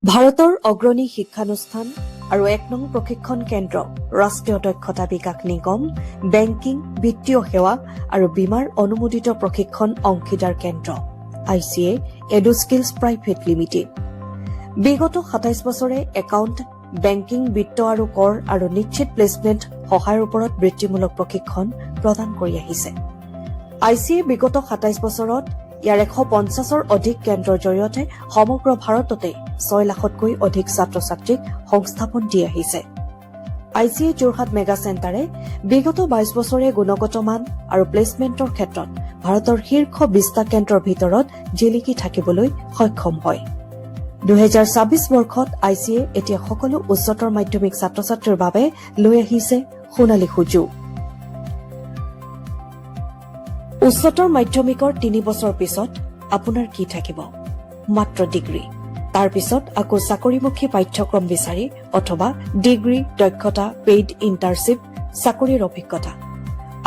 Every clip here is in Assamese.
ভাৰতৰ অগ্ৰণী শিক্ষানুষ্ঠান আৰু ১ নং প্ৰশিক্ষণ কেন্দ্ৰ ৰাষ্ট্ৰীয় দক্ষতা বিকাশ নিগম, বেংকিং, বিত্তীয় সেৱা আৰু বীমাৰ অনুমোদিত প্ৰশিক্ষণ অংশীদাৰ কেন্দ্ৰ ICA এডুস্কিলছ প্ৰাইভেট লিমিটেড। বিগত ২৭ বছৰে একাউণ্ট, বেংকিং, বিত্ত আৰু কৰ আৰু নিশ্চিত প্লেচমেণ্ট সহায়ৰ ওপৰত বৃত্তিমূলক প্ৰশিক্ষণ প্ৰদান কৰি আহিছে। ICA বিগত ২৭ বছৰত ইয়াৰ ১৫০ৰ অধিক কেন্দ্ৰৰ জৰিয়তে সমগ্ৰ ভাৰততে ৬ লাখতকৈ অধিক ছাত্ৰ ছাত্ৰীক সংস্থাপন দি আহিছে। ICA যোৰহাট মেগা চেণ্টাৰে বিগত ২২ বছৰে গুণগত মান আৰু প্লেচমেণ্টৰ ক্ষেত্ৰত ভাৰতৰ শীৰ্ষ ২০টা কেন্দ্ৰৰ ভিতৰত জিলিকি থাকিবলৈ সক্ষম হয়। ২০২৬ বৰ্ষত ICA এতিয়া সকলো উচ্চতৰ মাধ্যমিক ছাত্ৰ ছাত্ৰীৰ বাবে লৈ আহিছে সোণালী সুযোগ। উচ্চতৰ মাধ্যমিকৰ ৩ বছৰ পিছত আপোনাৰ কি থাকিব? মাত্ৰ ডিগ্ৰী। তাৰ পিছত আকৌ চাকৰিমুখী পাঠ্যক্ৰম বিচাৰি অথবা ডিগ্ৰী, দক্ষতা, পেইড ইণ্টাৰ্ণশ্বিপ, চাকৰিৰ অভিজ্ঞতা।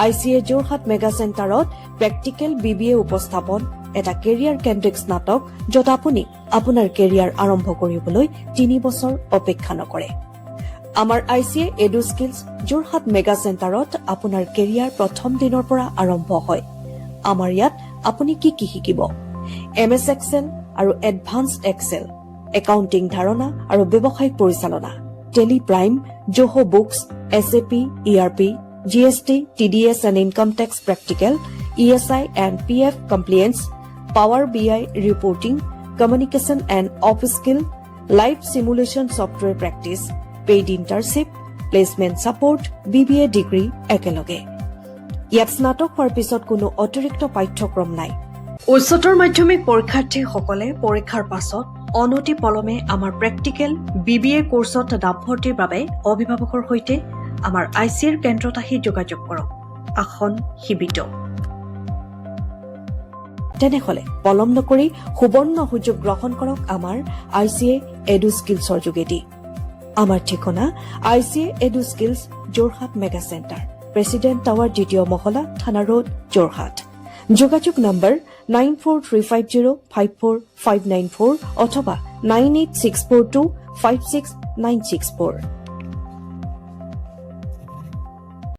ICA যোৰহাট মেগা চেণ্টাৰত প্ৰেক্টিকেল BBA উপস্থাপন, এটা কেৰিয়াৰ কেন্দ্ৰিক স্নাতক য'ত আপুনি আপোনাৰ কেৰিয়াৰ আৰম্ভ কৰিবলৈ ৩ বছৰ অপেক্ষা নকৰে। আমাৰ ICA এডুস্কিলছ যোৰহাট মেগা চেণ্টাৰত আপোনাৰ কেৰিয়াৰ প্ৰথম দিনৰ পৰা আৰম্ভ হয়। আমাৰ ইয়াত আপুনি কি কি শিকিব? MS এক্সেল আৰু এডভান্সড এক্সেল, একাউণ্টিং ধাৰণা আৰু ব্যৱসায়িক পৰিচালনা, Tally prime, Zoho books, SAP, ERP, GST, TDS and income tax practical, ESI and PF compliance, power BI reporting, communication and office skill, live simulation software practice, paid internship, placement support, BBA degree একেলগে। ইয়াত স্নাতক হোৱাৰ পিছত কোনো অতিৰিক্ত পাঠ্যক্ৰম নাই। উচ্চতৰ মাধ্যমিক পৰীক্ষাৰ্থীসকলে পৰীক্ষাৰ পাছত অনতি পলমে আমাৰ প্ৰেক্টিকেল BBA কোৰ্চত নামভৰ্তিৰ বাবে অভিভাৱকৰ সৈতে আমাৰ ICAৰ কেন্দ্ৰত আহি যোগাযোগ কৰক। আসন সীমিত। তেনেহলে পলম নকৰি সুবৰ্ণ সুযোগ গ্ৰহণ কৰক আমাৰ ICA এডুস্কিলছৰ যোগেদি। আমাৰ ঠিকনা ICA Eduskills Jorhat mega centre, president tower, ২য় মহলা, থানা ৰোড, যোৰহাট। যোগাযোগ নম্বৰ 9435054594 অথবা 9864256964।